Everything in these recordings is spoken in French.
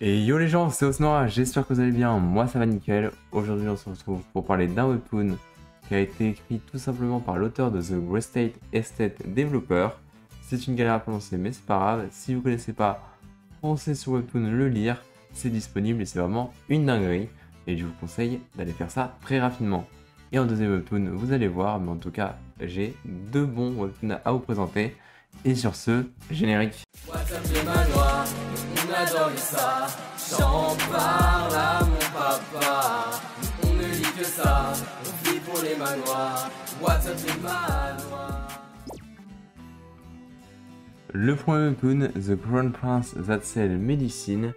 Et yo les gens, c'est Osnora, j'espère que vous allez bien, moi ça va nickel. Aujourd'hui on se retrouve pour parler d'un webtoon qui a été écrit tout simplement par l'auteur de The Great State Estate Developer. C'est une galère à prononcer mais c'est pas grave, si vous connaissez pas, foncez sur webtoon le lire, c'est disponible et c'est vraiment une dinguerie. Et je vous conseille d'aller faire ça très rapidement. Et en deuxième webtoon, vous allez voir, mais en tout cas j'ai deux bons webtoons à vous présenter. Et sur ce, générique. What's up les manoirs, on adore ça. J'en parle à mon papa. On ne lit que ça, on vit pour les manoirs. What's up les manoirs. Le premier webtoon, The Crown Prince That Sell Medicine,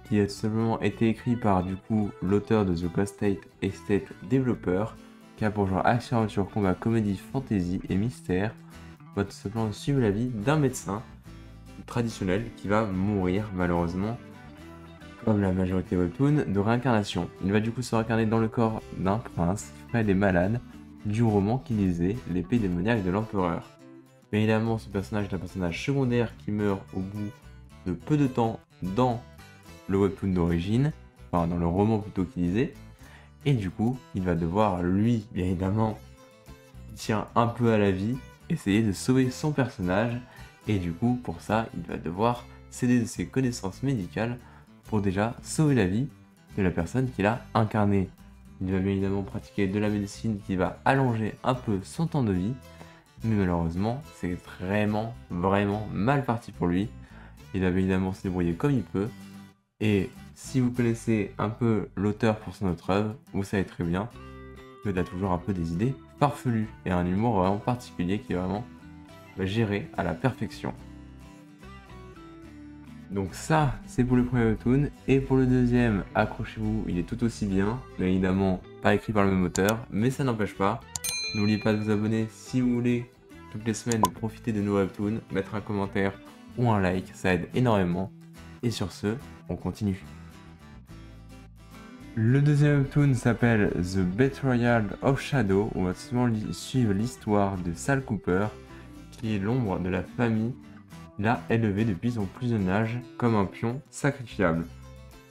qui a tout simplement été écrit par du coup l'auteur de The Ghost State Estate Developer, qui a pour genre action, aventure, combat, comédie, fantasy et mystère. On va tout simplement suivre la vie d'un médecin traditionnel qui va mourir malheureusement, comme la majorité webtoon, de réincarnation. Il va du coup se réincarner dans le corps d'un prince qui ferait des malades du roman qui lisait L'épée démoniaque de l'empereur. Bien évidemment, ce personnage est un personnage secondaire qui meurt au bout de peu de temps dans le webtoon d'origine, enfin dans le roman plutôt qu'il lisait, et du coup, il va devoir, lui, bien évidemment, il tient un peu à la vie, essayer de sauver son personnage, et du coup, pour ça, il va devoir céder de ses connaissances médicales pour déjà sauver la vie de la personne qu'il a incarnée. Il va bien évidemment pratiquer de la médecine qui va allonger un peu son temps de vie, mais malheureusement, c'est vraiment mal parti pour lui. Il va bien évidemment se débrouiller comme il peut, et si vous connaissez un peu l'auteur pour son autre œuvre, vous savez très bien qu'il a toujours un peu des idées farfelues et un humour vraiment particulier qui est vraiment géré à la perfection. Donc ça, c'est pour le premier webtoon. Et pour le deuxième, accrochez-vous, il est tout aussi bien. Bien évidemment, pas écrit par le même auteur, mais ça n'empêche pas. N'oubliez pas de vous abonner si vous voulez, toutes les semaines, de profiter de nos webtoons, mettre un commentaire ou un like, ça aide énormément. Et sur ce, on continue. Le deuxième webtoon s'appelle The Betrayal of Shadow. On va tout simplement suivre l'histoire de Sal Cooper, qui est l'ombre de la famille, l'a élevé depuis son plus jeune âge comme un pion sacrifiable.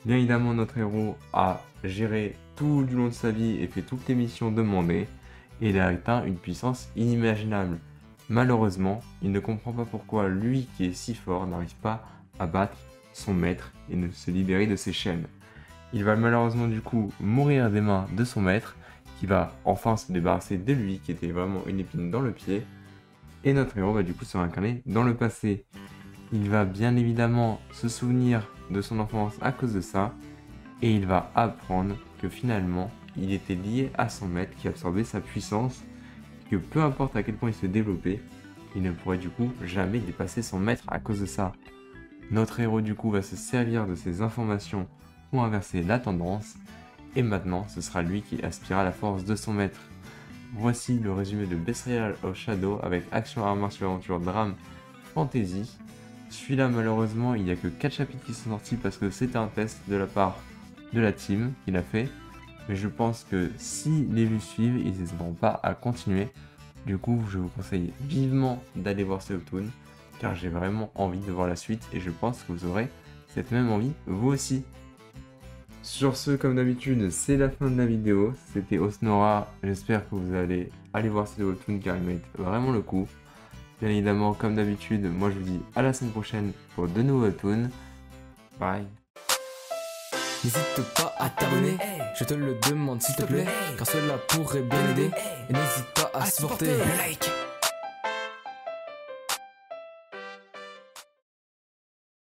Bien évidemment, notre héros a géré tout du long de sa vie et fait toutes les missions demandées, et il a atteint une puissance inimaginable. Malheureusement, il ne comprend pas pourquoi lui qui est si fort n'arrive pas à battre son maître et ne se libérer de ses chaînes. Il va malheureusement du coup mourir des mains de son maître, qui va enfin se débarrasser de lui, qui était vraiment une épine dans le pied. Et notre héros va du coup se réincarner dans le passé. Il va bien évidemment se souvenir de son enfance à cause de ça, et il va apprendre que finalement il était lié à son maître qui absorbait sa puissance, et que peu importe à quel point il se développait, il ne pourrait du coup jamais dépasser son maître à cause de ça. Notre héros du coup va se servir de ces informations pour inverser la tendance, et maintenant ce sera lui qui aspirera à la force de son maître. Voici le résumé de Betrayal of Shadow avec action, arts martiaux, aventure, drame, fantasy. Celui-là malheureusement il n'y a que 4 chapitres qui sont sortis parce que c'était un test de la part de la team qu'il a fait. Mais je pense que si les vues suivent, ils n'hésiteront pas à continuer. Du coup je vous conseille vivement d'aller voir ce webtoon, car j'ai vraiment envie de voir la suite et je pense que vous aurez cette même envie vous aussi. Sur ce, comme d'habitude, c'est la fin de la vidéo. C'était Osnora. J'espère que vous allez aller voir ces webtoons car ils méritent vraiment le coup. Bien évidemment, comme d'habitude, moi je vous dis à la semaine prochaine pour de nouveaux webtoons. Bye. N'hésite pas à t'abonner, je te le demande s'il te plaît, car cela pourrait bien aider. Et n'hésite pas à supporter. Like.